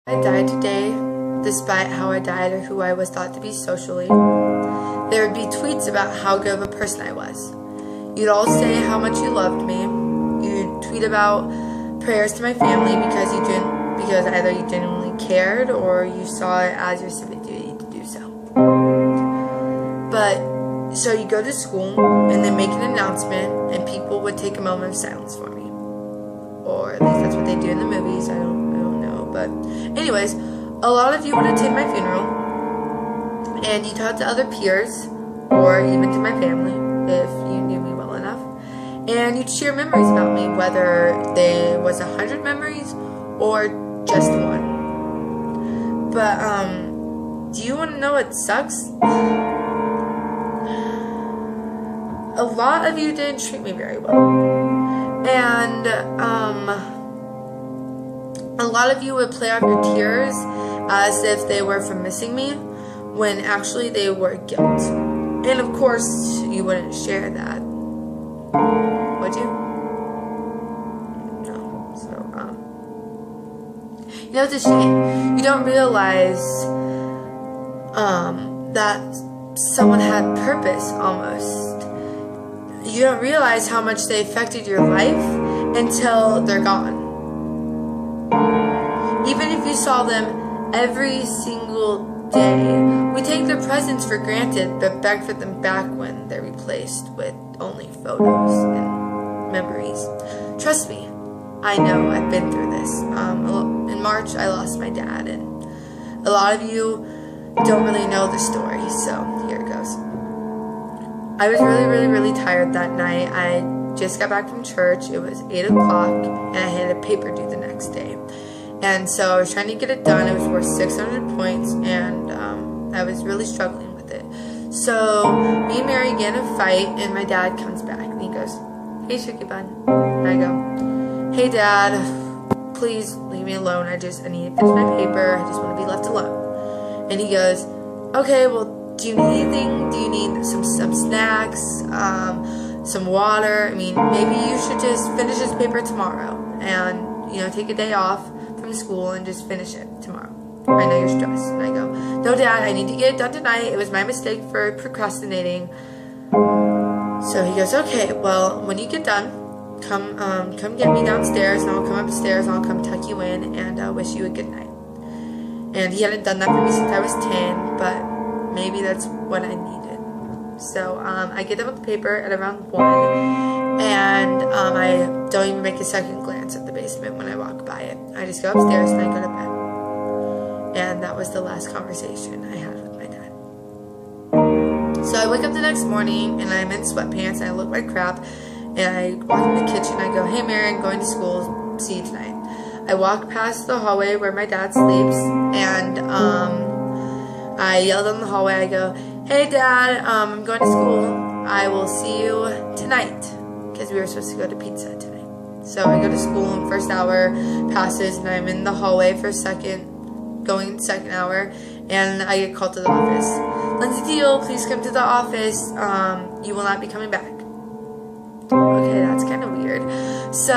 I died today, despite how I died or who I was thought to be socially. There would be tweets about how good of a person I was. You'd all say how much you loved me. You'd tweet about prayers to my family because either you genuinely cared or you saw it as your civic duty to do so. But so you go to school and then make an announcement, and people would take a moment of silence for me, or at least that's what they do in the movies. I don't know, but anyways, a lot of you would attend my funeral, and you talk to other peers, or even to my family if you knew me well enough, and you'd share memories about me, whether there was 100 memories or just one. But do you want to know what sucks? A lot of you didn't treat me very well, and a lot of you would play off your tears as if they were from missing me, when actually they were guilt. And of course, you wouldn't share that, would you? No. So, you know, it's a shame. You don't realize that someone had purpose almost. You don't realize how much they affected your life until they're gone. Even if you saw them every single day, we take their presence for granted, but beg for them back when they're replaced with only photos and memories. Trust me, I know, I've been through this. In March, I lost my dad, and a lot of you don't really know the story, so here it goes. I was really tired that night. I just got back from church. It was 8 o'clock, and I had a paper due the next day. And so I was trying to get it done. It was worth 600 points, and I was really struggling with it. So me and Mary get in a fight, and my dad comes back, and he goes, "Hey, Suki Bun." And I go, "Hey, Dad, please leave me alone. I need to finish my paper. I just want to be left alone." And he goes, "Okay, well, do you need anything? Do you need some snacks, some water? I mean, maybe you should just finish this paper tomorrow and, take a day off from school and just finish it tomorrow. I know you're stressed." And I go, "No, Dad, I need to get it done tonight. It was my mistake for procrastinating." So he goes, "Okay, well, when you get done, come get me downstairs, and I'll come upstairs, and I'll come tuck you in and wish you a good night." And he hadn't done that for me since I was 10, but maybe that's what I needed. So I get done with the paper at around 1, and I don't even make a second glance at the basement when I walk by it. I just go upstairs and I go to bed. And that was the last conversation I had with my dad. So I wake up the next morning, and I'm in sweatpants, and I look like crap, and I walk in the kitchen, I go, "Hey Mary, I'm going to school, see you tonight." I walk past the hallway where my dad sleeps, and I yelled in the hallway, I go, "Hey Dad, I'm going to school. I will see you tonight," because we were supposed to go to pizza tonight. So I go to school, and first hour passes, and I'm in the hallway for going to second hour, and I get called to the office. "Lindsay Deal, please come to the office. You will not be coming back." Okay, that's kind of weird. So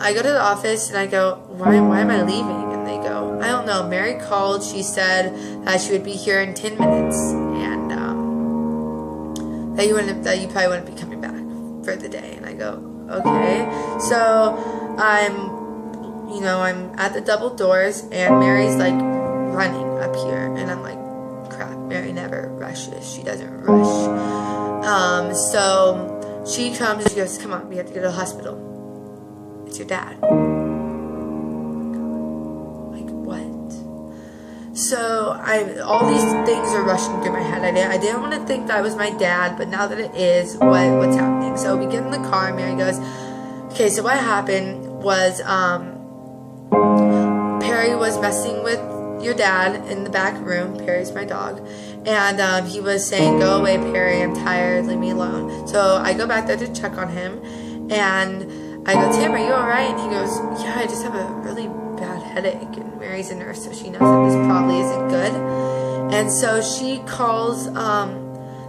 I go to the office, and I go, why am I leaving? And they go, "I don't know. Mary called. She said that she would be here in 10 minutes, and that you probably wouldn't be coming back for the day." And I go, "Okay." So I'm at the double doors, and Mary's like running up here, and I'm like, crap, Mary never rushes. She doesn't rush. So she comes, and she goes, "Come on, we have to go to the hospital. It's your dad." Like, what? So all these things are rushing through my head. I didn't want to think that it was my dad, but now that it is, what's happening? So we get in the car, and Mary goes, "Okay, so what happened was Perry was messing with your dad in the back room." Perry's my dog. And he was saying, "Go away, Perry, I'm tired, leave me alone." So I go back there to check on him, and I go, "Tim, are you alright?" And he goes, "Yeah, I just have a really bad headache." And Mary's a nurse, so she knows that this probably isn't good. And so she calls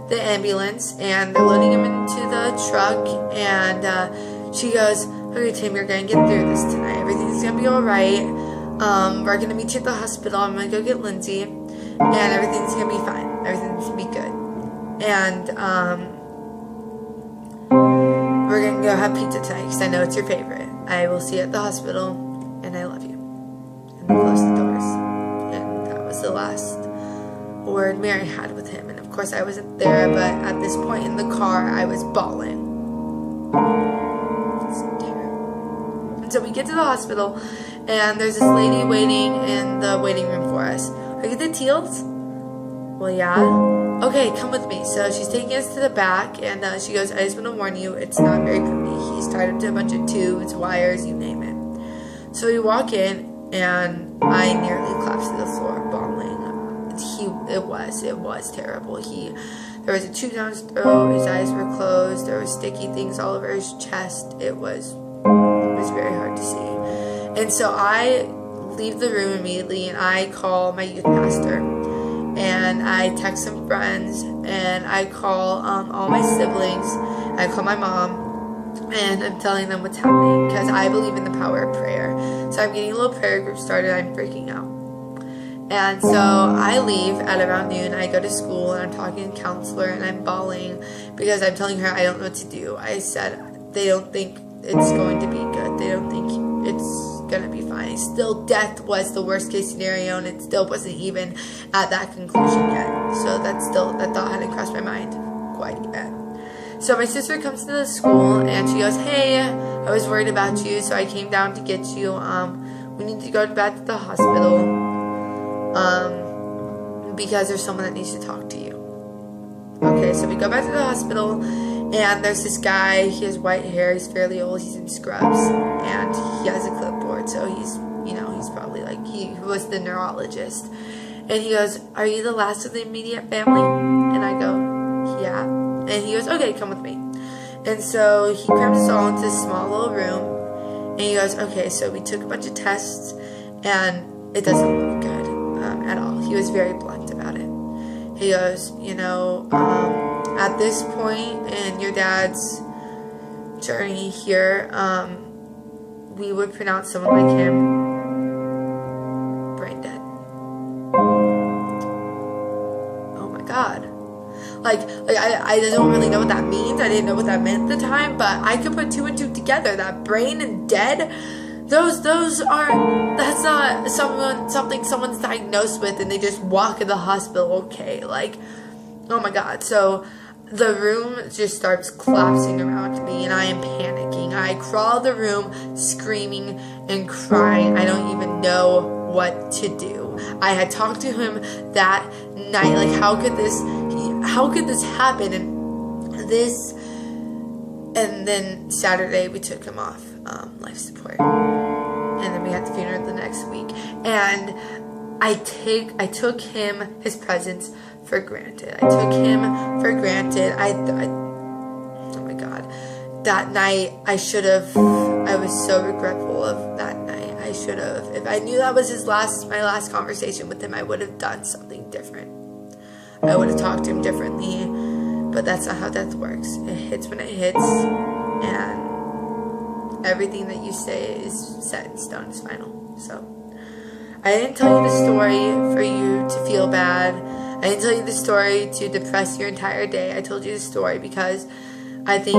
the ambulance, and they're loading him into the truck, and she goes, "Okay, Tim, you're going to get through this tonight. Everything's going to be alright. we're gonna meet you at the hospital. I'm gonna go get Lindsay, and everything's gonna be fine. Everything's gonna be good. And we're gonna go have pizza tonight because I know it's your favorite. I will see you at the hospital, and I love you. And they closed the doors, and that was the last word Mary had with him. And of course, I wasn't there, but at this point in the car, I was bawling. It's terrible. And so we get to the hospital, and there's this lady waiting in the waiting room for us. Are you the Teals? Well, yeah. Okay, come with me. So she's taking us to the back, and she goes, I just want to warn you, it's not very pretty. He's tied up to a bunch of tubes, wires, you name it. So we walk in, and I nearly collapsed to the floor, bawling. It was terrible. There was a tube down his throat, his eyes were closed, there were sticky things all over his chest. It was very hard to see. And so I leave the room immediately, and I call my youth pastor, and I text some friends, and I call all my siblings, I call my mom, and I'm telling them what's happening, because I believe in the power of prayer. So I'm getting a little prayer group started. I'm freaking out. And so I leave at around noon. I go to school, and I'm talking to the counselor, and I'm bawling because I'm telling her I don't know what to do. I said they don't think it's going to be good. They don't think it's going to be fine. Still, death was the worst case scenario, and it still wasn't even at that conclusion yet. So that thought hadn't crossed my mind quite yet. So my sister comes to the school, and she goes, hey, I was worried about you, so I came down to get you. We need to go back to the hospital. Because there's someone that needs to talk to you. Okay, so we go back to the hospital, and there's this guy. He has white hair. He's fairly old. He's in scrubs, and he has a clipboard. So he's probably like he was the neurologist. And he goes, "Are you the last of the immediate family?" And I go, "Yeah." And he goes, "Okay, come with me." And so he crams us all into this small little room, and he goes, "Okay, so we took a bunch of tests, and it doesn't look good." At all. He was very blunt about it. He goes, at this point in your dad's journey here, we would pronounce someone like him brain dead. Oh my God. Like I don't really know what that means. I didn't know what that meant at the time, but I could put two and two together. That brain and dead, that's not something someone's diagnosed with and they just walk in the hospital, okay, like, oh my God. So the room just starts collapsing around me, and I am panicking. I crawl the room screaming and crying. I don't even know what to do. I had talked to him that night, like, how could this happen? And then Saturday we took him off life support, and then we had the funeral the next week. And I took his presence for granted. I took him for granted. Oh my God, that night I was so regretful of that night. I should have, if I knew that was my last conversation with him, I would have done something different. I would have talked to him differently, but that's not how death works. It hits when it hits, and everything that you say is set in stone, is final. So I didn't tell you the story for you to feel bad. I didn't tell you the story to depress your entire day. I told you the story because I think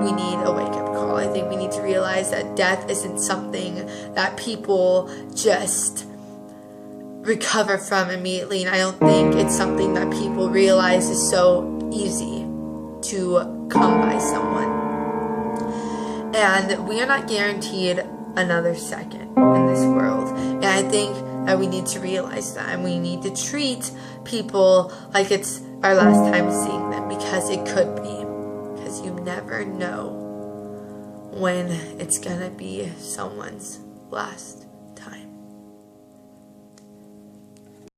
we need a wake-up call. I think we need to realize that death isn't something that people just recover from immediately, and I don't think it's something that people realize is so easy to come by someone. And we are not guaranteed another second in this world, and I think that we need to realize that, and we need to treat people like it's our last time seeing them, because it could be, because you never know when it's gonna be someone's last.